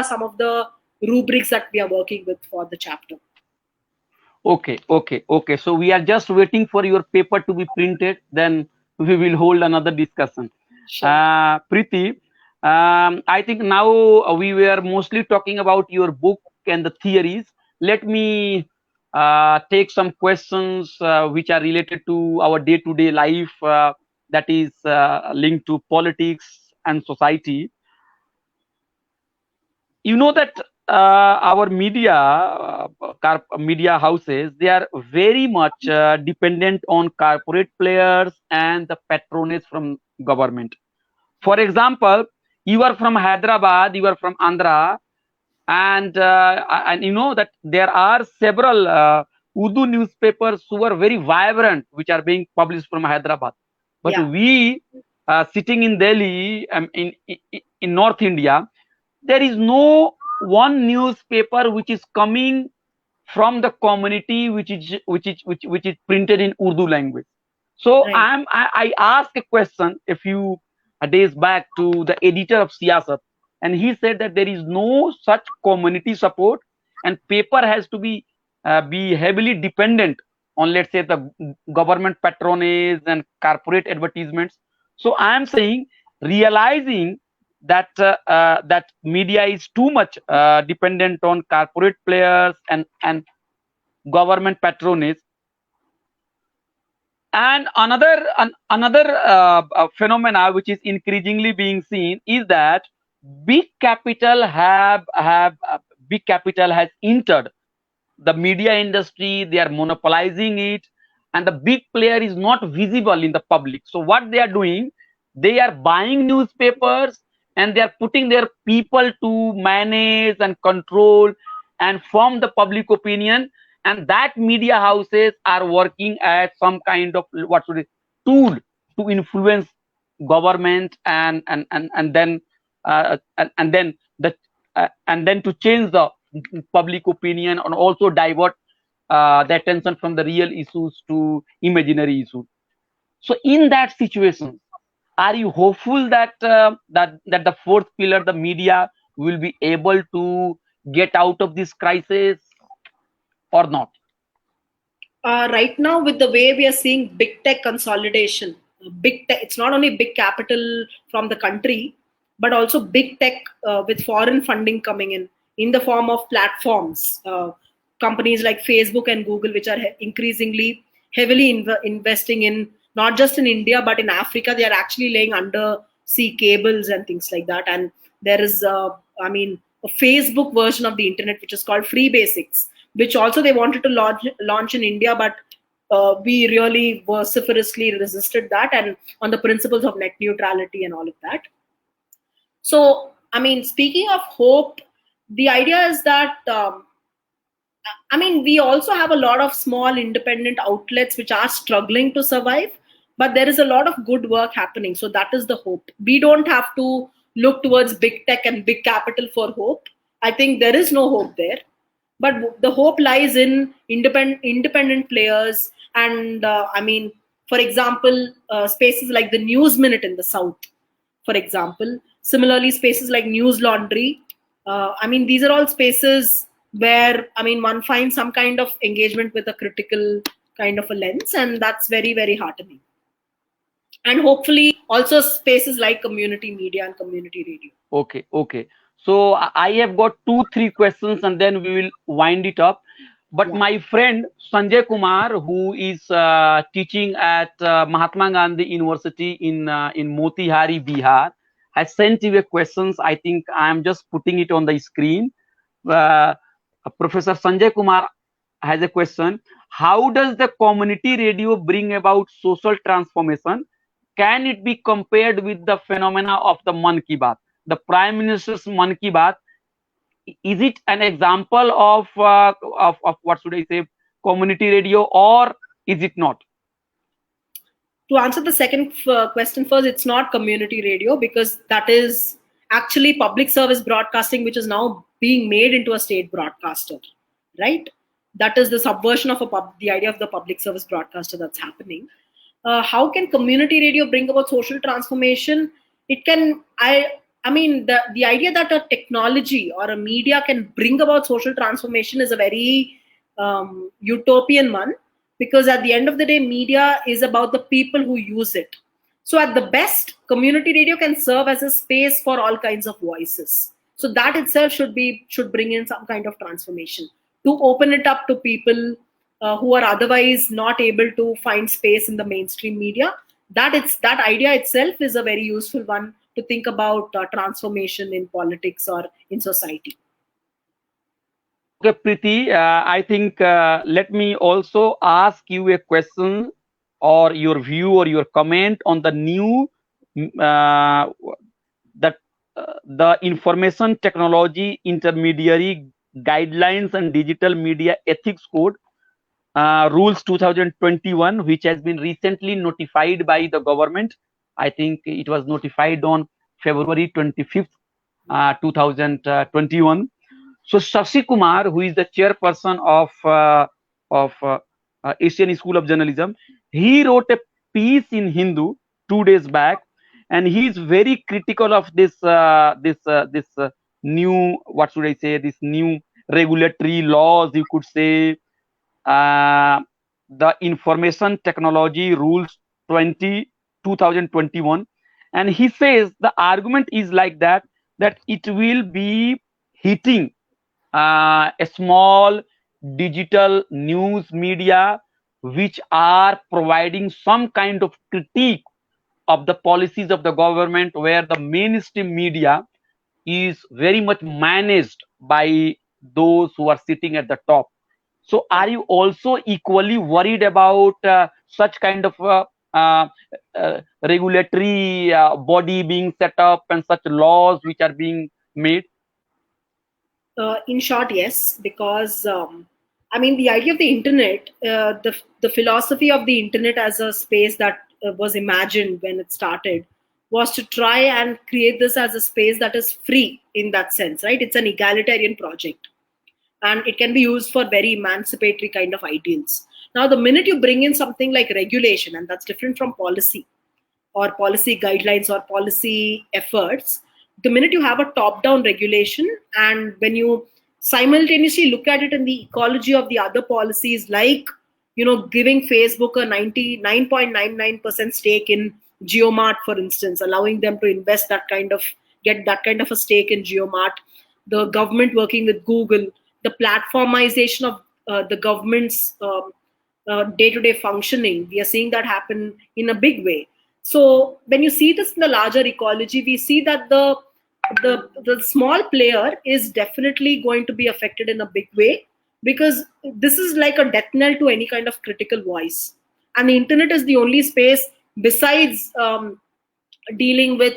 are some of the rubrics that we are working with for the chapter. Okay. So we are just waiting for your paper to be printed. Then we will hold another discussion. Sure. Preeti, I think now we were mostly talking about your book and the theories. Let me take some questions which are related to our day-to-day life, that is linked to politics and society. You know that our media houses, they are very much dependent on corporate players and the patronage from government. For example, you are from Hyderabad, you are from Andhra, and you know that there are several Urdu newspapers who are very vibrant, which are being published from Hyderabad. But we, sitting in Delhi, in North India, there is no one newspaper which is coming from the community which is printed in Urdu language. So Right. I asked a question a few days back to the editor of Siyasat, and he said that there is no such community support, and paper has to be heavily dependent on, let's say, the government patronage and corporate advertisements. So I am saying, realizing that that media is too much dependent on corporate players and government patronage. And another phenomena which is increasingly being seen is that big capital big capital has entered the media industry. They are monopolizing it, and the big player is not visible in the public. So what they are doing, they are buying newspapers, and they are putting their people to manage and control and form the public opinion, and that media houses are working as some kind of, what should I, tool to influence government, and then and then the and then to change the public opinion, and also divert the attention from the real issues to imaginary issues. So in that situation, are you hopeful that that the fourth pillar, the media, will be able to get out of this crisis or not? Right now, with the way we are seeing big tech consolidation, big tech, it's not only big capital from the country, but also big tech with foreign funding coming in the form of platforms. Companies like Facebook and Google, which are increasingly heavily investing in not just in India but in Africa. They are actually laying undersea cables and things like that. And there is, a Facebook version of the internet which is called Free Basics, which also they wanted to launch in India, but we really vociferously resisted that, and on the principles of net neutrality and all of that. So, speaking of hope, the idea is that, we also have a lot of small independent outlets which are struggling to survive, but there is a lot of good work happening. So that is the hope. We don't have to look towards big tech and big capital for hope. I think there is no hope there, but the hope lies in independent players. And for example, spaces like the News Minute in the South, for example. Similarly, spaces like News Laundry. These are all spaces where one finds some kind of engagement with a critical kind of a lens, and that's very, very heartening. And hopefully also spaces like community media and community radio. Okay. So I have got 2-3 questions, and then we will wind it up. But my friend Sanjay Kumar, who is teaching at Mahatma Gandhi University in Motihari, Bihar, has sent you a questions. I think I am just putting it on the screen. Professor Sanjay Kumar has a question. How does the community radio bring about social transformation? Can it be compared with the phenomena of the Man Ki Baat? The Prime Minister's Man Ki Baat, is it an example of what should I say, community radio, or is it not? To answer the second question first, it's not community radio, because that is actually public service broadcasting, which is now being made into a state broadcaster, right? That is the subversion of the idea of the public service broadcaster that's happening. How can community radio bring about social transformation? It can. The idea that a technology or a media can bring about social transformation is a very utopian one, because at the end of the day, media is about the people who use it. So at the best, community radio can serve as a space for all kinds of voices. So that itself should bring in some kind of transformation to open it up to people who are otherwise not able to find space in the mainstream media. That idea itself is a very useful one to think about transformation in politics or in society. Okay, Preeti, I think let me also ask you a question or your view or your comment on the new that the Information Technology Intermediary Guidelines and Digital Media Ethics Code rules 2021, which has been recently notified by the government. I think it was notified on February 25th, 2021. So Shashi Kumar, who is the chairperson of Asian School of Journalism, he wrote a piece in Hindu 2 days back, and he is very critical of this new, what should I say, this new regulatory laws, you could say, the Information Technology Rules 2021, and he says the argument is like that it will be hitting a small digital news media which are providing some kind of critique of the policies of the government, where the mainstream media is very much managed by those who are sitting at the top. So are you also equally worried about such kind of regulatory body being set up and such laws which are being made? In short, yes, because I mean, the idea of the internet, the philosophy of the internet as a space that was imagined when it started, was to try and create this as a space that is free in that sense, right? It's an egalitarian project, and it can be used for very emancipatory kind of ideals. Now, the minute you bring in something like regulation, and that's different from policy or policy guidelines or policy efforts, the minute you have a top down regulation, and when you simultaneously look at it in the ecology of the other policies, like giving Facebook a 99.99% stake in Geomart, for instance, allowing them to invest get that kind of a stake in Geomart, the government working with Google, the platformization of the government's day-to-day functioning, we are seeing that happen in a big way. So when you see this in the larger ecology, we see that the small player is definitely going to be affected in a big way, because this is like a death knell to any kind of critical voice. And the internet is the only space besides dealing with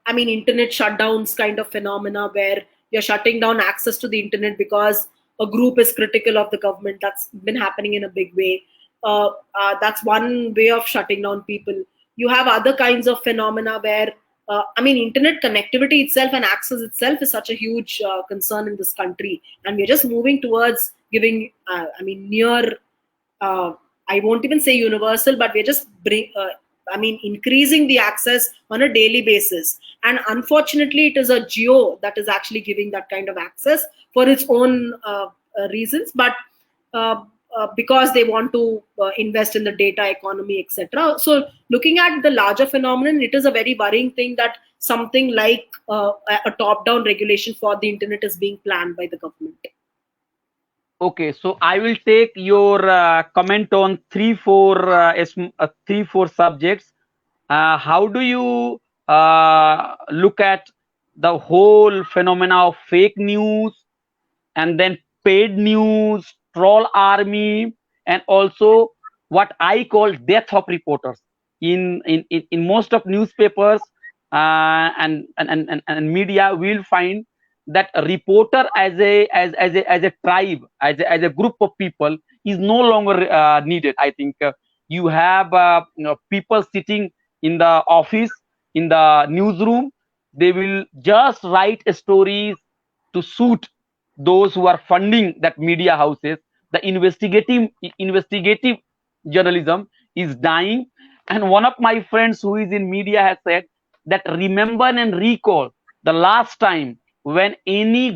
internet shutdowns kind of phenomena, where you're shutting down access to the internet because a group is critical of the government. That's been happening in a big way. That's one way of shutting down people. You have other kinds of phenomena where internet connectivity itself and access itself is such a huge concern in this country, and we're just moving towards giving near I won't even say universal, but we're just increasing the access on a daily basis. And unfortunately, it is a geo that is actually giving that kind of access for its own reasons, but because they want to invest in the data economy, etc. So looking at the larger phenomenon, it is a very worrying thing that something like a top-down regulation for the internet is being planned by the government. Okay, so I will take your comment on three, four subjects. How do you look at the whole phenomena of fake news, and then paid news, troll army, and also what I call death of reporters? In most of newspapers and media, we'll find that a reporter as a tribe, as a group of people, is no longer needed. I think you have people sitting in the office, in the newsroom. They will just write stories to suit those who are funding that media houses. The investigative journalism is dying. And one of my friends who is in media has said that remember and recall the last time when any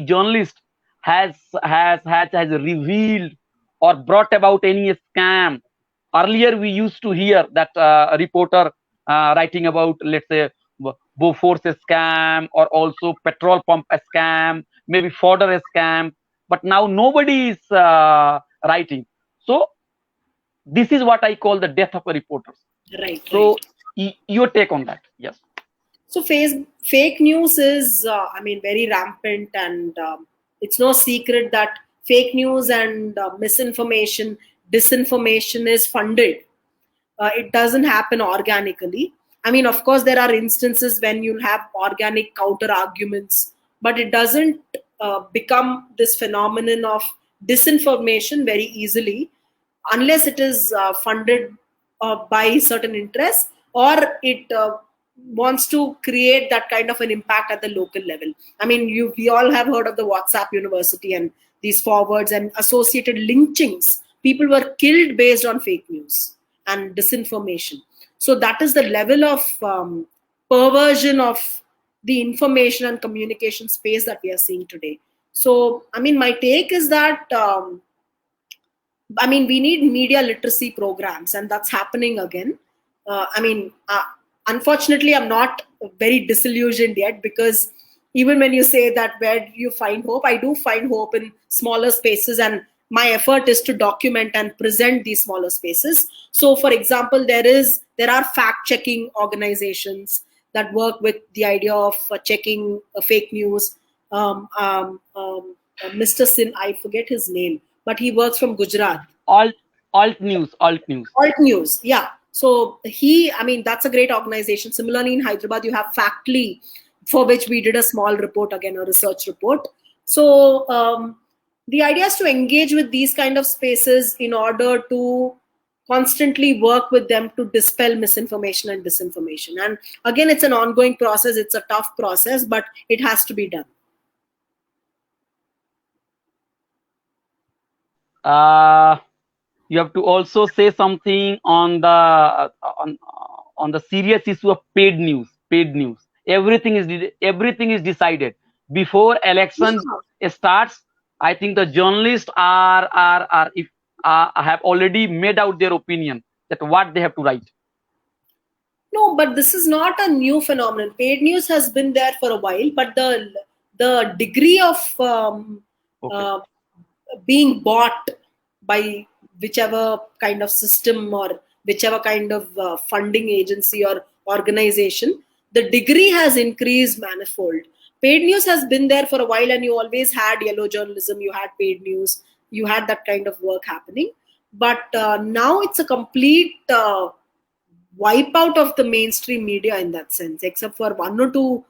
journalist has revealed or brought about any scam. Earlier we used to hear that a reporter writing about, let's say, Bofors scam, or also petrol pump scam, maybe fodder scam, but now nobody is writing. So this is what I call the death of a reporter. Right, right. So your take on that? Yes. So fake news is, I mean, very rampant, and it's no secret that fake news and misinformation, disinformation is funded. It doesn't happen organically. I mean, of course, there are instances when you'll have organic counter arguments, but it doesn't become this phenomenon of disinformation very easily unless it is funded by certain interests, or it wants to create that kind of an impact at the local level. I mean, we all have heard of the WhatsApp University and these forwards and associated lynchings. People were killed based on fake news and disinformation. So that is the level of perversion of the information and communication space that we are seeing today. So, I mean, my take is that I mean, we need media literacy programs, and that's happening again. Unfortunately, I'm not very disillusioned yet, because even when you say that where do you find hope, I do find hope in smaller spaces, and my effort is to document and present these smaller spaces. So, for example, there are fact checking organizations that work with the idea of checking fake news. Mr. Sin, I forget his name, but he works from Gujarat. Alt news. Alt News, yeah. So I mean, that's a great organization. Similarly, in Hyderabad, you have Factly, for which we did a small report, again, a research report. So the idea is to engage with these kind of spaces in order to constantly work with them to dispel misinformation and disinformation. And again, it's an ongoing process. It's a tough process, but it has to be done. You have to also say something on the serious issue of paid news. Everything is decided before election starts. I think the journalists have already made out their opinion that what they have to write. No, but this is not a new phenomenon. Paid news has been there for a while, but the degree of being bought by whichever kind of system or whichever kind of funding agency or organization, the degree has increased manifold. Paid news has been there for a while, and you always had yellow journalism, you had paid news, you had that kind of work happening. But now it's a complete wipeout of the mainstream media in that sense, except for one or two,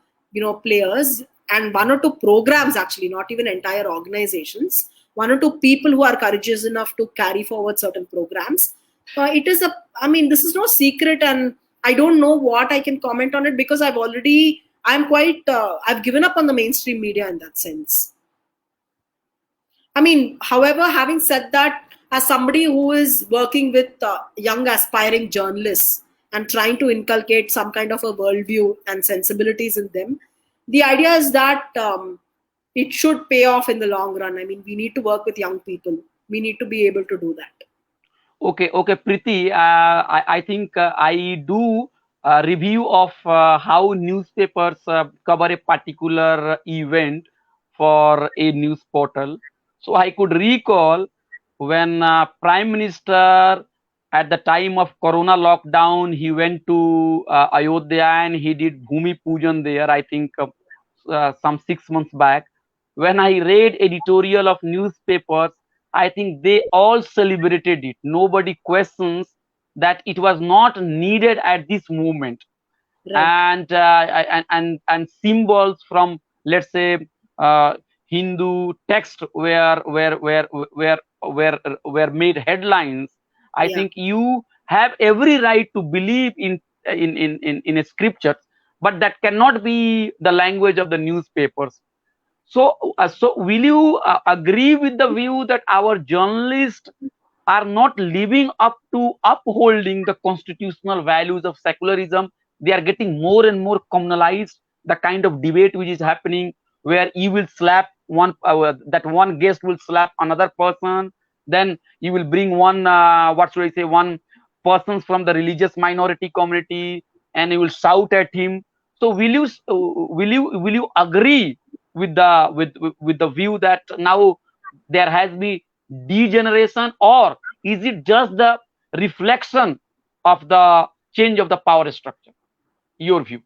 players and one or two programs, actually, not even entire organizations. One or two people who are courageous enough to carry forward certain programs. This is no secret, and I don't know what I can comment on it, because I've given up on the mainstream media in that sense. I mean, however, having said that, as somebody who is working with young aspiring journalists and trying to inculcate some kind of a worldview and sensibilities in them, the idea is that it should pay off in the long run. I mean, we need to work with young people. We need to be able to do that. Okay, Preeti, I think I do a review of how newspapers cover a particular event for a news portal. So I could recall when Prime Minister, at the time of Corona lockdown, he went to Ayodhya and he did Bhumi Pujan there, I think some 6 months back. When I read editorial of newspapers, I think they all celebrated it. Nobody questions that it was not needed at this moment. Right. And symbols from, let's say, Hindu text were made headlines. I think you have every right to believe in a scripture, but that cannot be the language of the newspapers. So will you agree with the view that our journalists are not living up to upholding the constitutional values of secularism? They are getting more and more communalized. the kind of debate which is happening, where you will slap one, that one guest will slap another person, then you will bring one, what should I say, one persons from the religious minority community, and you will shout at him. So will you agree with the with the view that now there has been degeneration, or is it just the reflection of the change of the power structure? Your view.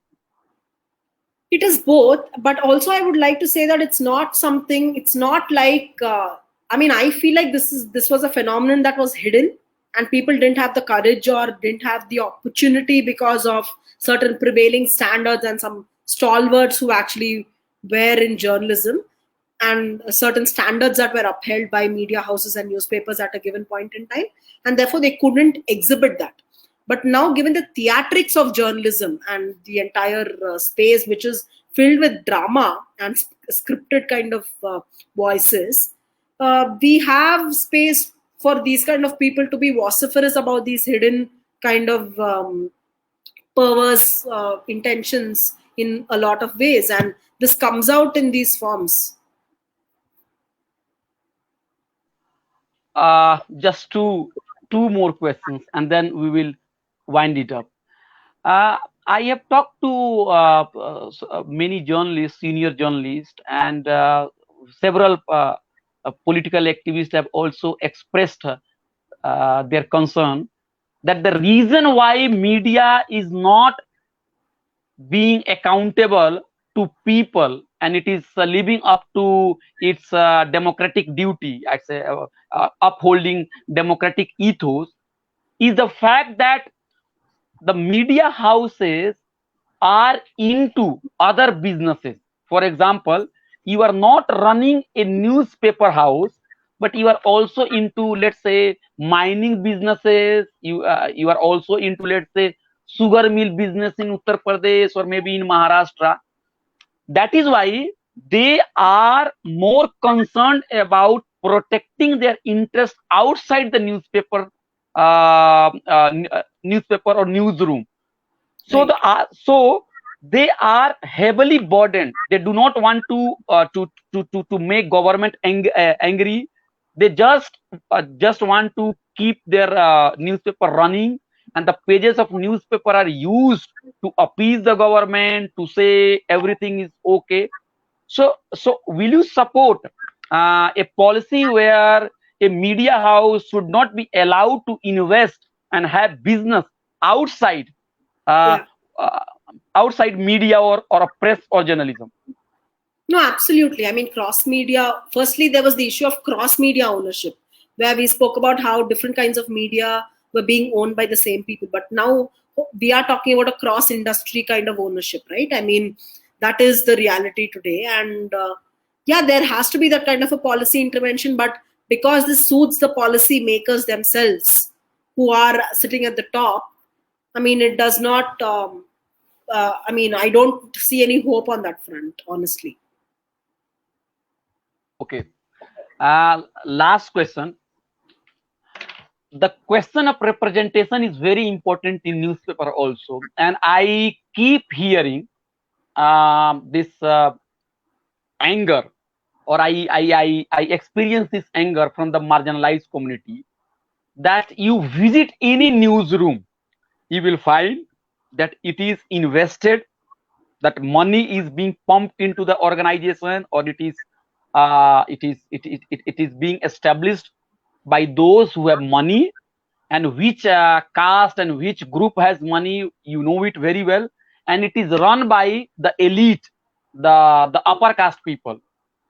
It is both, but also I would like to say that it's not something. It's not like. I mean, I feel like this was a phenomenon that was hidden, and people didn't have the courage or didn't have the opportunity because of certain prevailing standards and some stalwarts who actually were in journalism, and certain standards that were upheld by media houses and newspapers at a given point in time, and therefore they couldn't exhibit that. But now, given the theatrics of journalism and the entire space, which is filled with drama and scripted kind of voices, we have space for these kind of people to be vociferous about these hidden kind of perverse intentions in a lot of ways, and this comes out in these forms. Just two more questions, and then we will wind it up. I have talked to many journalists, senior journalists, and several political activists have also expressed their concern that the reason why media is not being accountable to people, and it is living up to its democratic duty, I say, upholding democratic ethos, is the fact that the media houses are into other businesses. For example, you are not running a newspaper house, but you are also into, let's say, mining businesses. You are also into, let's say, sugar mill business in Uttar Pradesh or maybe in Maharashtra. That is why they are more concerned about protecting their interests outside the newspaper or newsroom. So Right. so they are heavily burdened. They do not want to make government angry. They just want to keep their newspaper running, and the pages of newspaper are used to appease the government, to say everything is okay. So will you support a policy where a media house should not be allowed to invest and have business outside uh, Yeah. uh, outside media or a press or journalism? No, absolutely. I mean, cross media. Firstly, there was the issue of cross media ownership, where we spoke about how different kinds of media were being owned by the same people. But now we are talking about a cross industry kind of ownership, right? I mean, that is the reality today. And yeah, there has to be that kind of a policy intervention. But because this suits the policy makers themselves who are sitting at the top, I mean, it does not. I mean, I don't see any hope on that front, honestly. Okay. Last question. The question of representation is very important in newspaper also, and I keep hearing this anger, or I experience this anger from the marginalized community, that you visit any newsroom, you will find that it is invested, that money is being pumped into the organization, or it is being established by those who have money, and which caste and which group has money, you know it very well, and it is run by the elite, the upper caste people.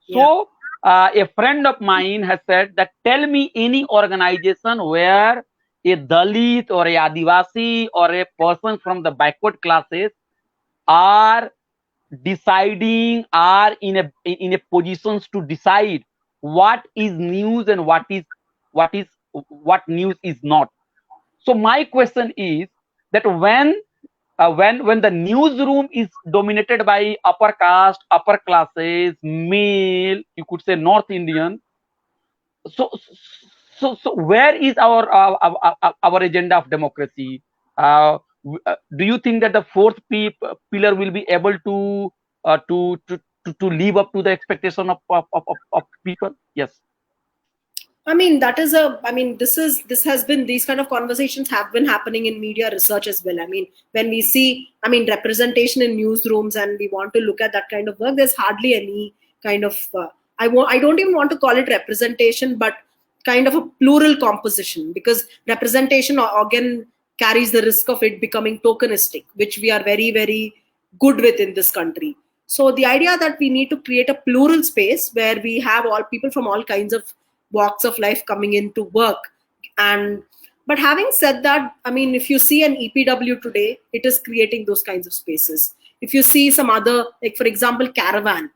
Yeah. So a friend of mine has said that, tell me any organization where a Dalit or a Adivasi or a person from the backward classes are deciding, are in a positions to decide what is news and what news is not. So my question is that when the newsroom is dominated by upper caste, upper classes, male, you could say North Indian, so so where is our agenda of democracy? Do you think that the fourth pillar will be able to to live up to the expectation of people? Yes. I mean, that is a, I mean, this has been, these kind of conversations have been happening in media research as well. I mean, when we see, I mean, representation in newsrooms and we want to look at that kind of work, there's hardly any kind of, I don't even want to call it representation, but kind of a plural composition, because representation again carries the risk of it becoming tokenistic, which we are very, very good with in this country. So the idea that we need to create a plural space where we have all people from all kinds of walks of life coming in to work. And but having said that, I mean, if you see an EPW today, it is creating those kinds of spaces. If you see some other, like for example, Caravan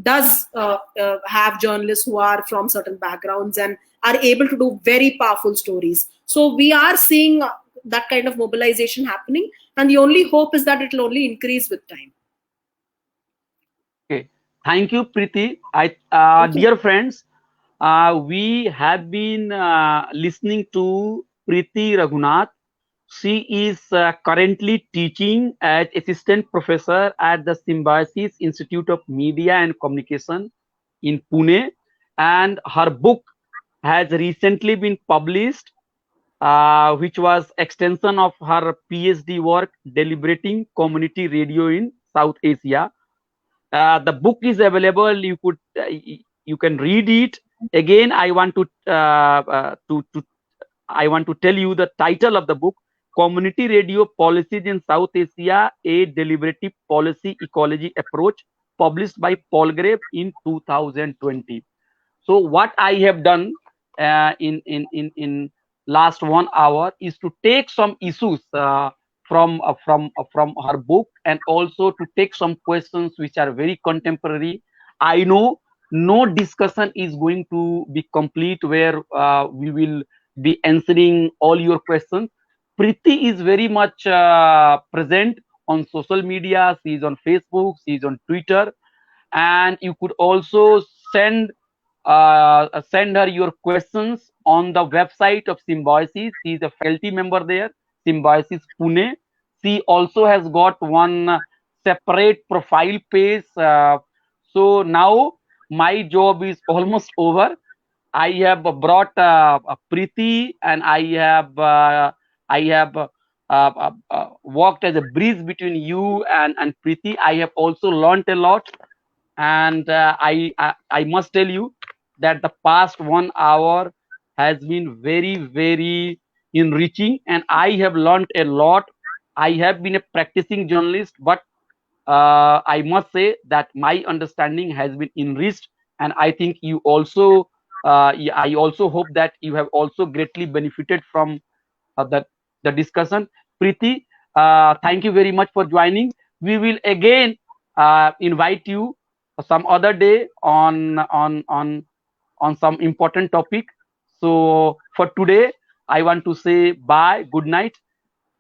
does have journalists who are from certain backgrounds and are able to do very powerful stories. So we are seeing that kind of mobilization happening, and the only hope is that it will only increase with time. Okay. Thank you, Preeti. Thank you. Dear friends, we have been listening to Preeti Raghunath. She is currently teaching as assistant professor at the Symbiosis Institute of Media and Communication in Pune, and her book has recently been published, which was extension of her PhD work, Deliberating Community Radio in South Asia. The book is available. You can read it. Again, I want to tell you the title of the book: Community Radio Policies in South Asia, a Deliberative Policy Ecology Approach, published by Palgrave in 2020. So what I have done in last 1 hour is to take some issues from her book, and also to take some questions which are very contemporary. I know no discussion is going to be complete where we will be answering all your questions. Preeti is very much present on social media. She is on Facebook, she is on Twitter, and you could also send her your questions on the website of Symbiosis. She is a faculty member there, Symbiosis Pune. She also has got one separate profile page. So now my job is almost over. I have brought Preeti, and I have worked as a bridge between you and Preeti. I have also learned a lot, and I must tell you that the past 1 hour has been very, very enriching, and I have learned a lot. I have been a practicing journalist, but I must say that my understanding has been enriched, and I think you also. I also hope that you have also greatly benefited from the discussion. Preeti, thank you very much for joining. We will again invite you some other day on some important topic. So for today, I want to say bye, good night,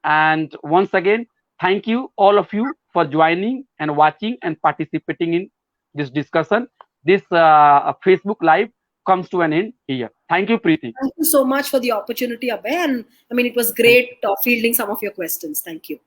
and once again, thank you all of you for joining and watching and participating in this discussion. This Facebook Live comes to an end here. Thank you, Preeti. Thank you so much for the opportunity, Abhay. And I mean, it was great fielding some of your questions. Thank you.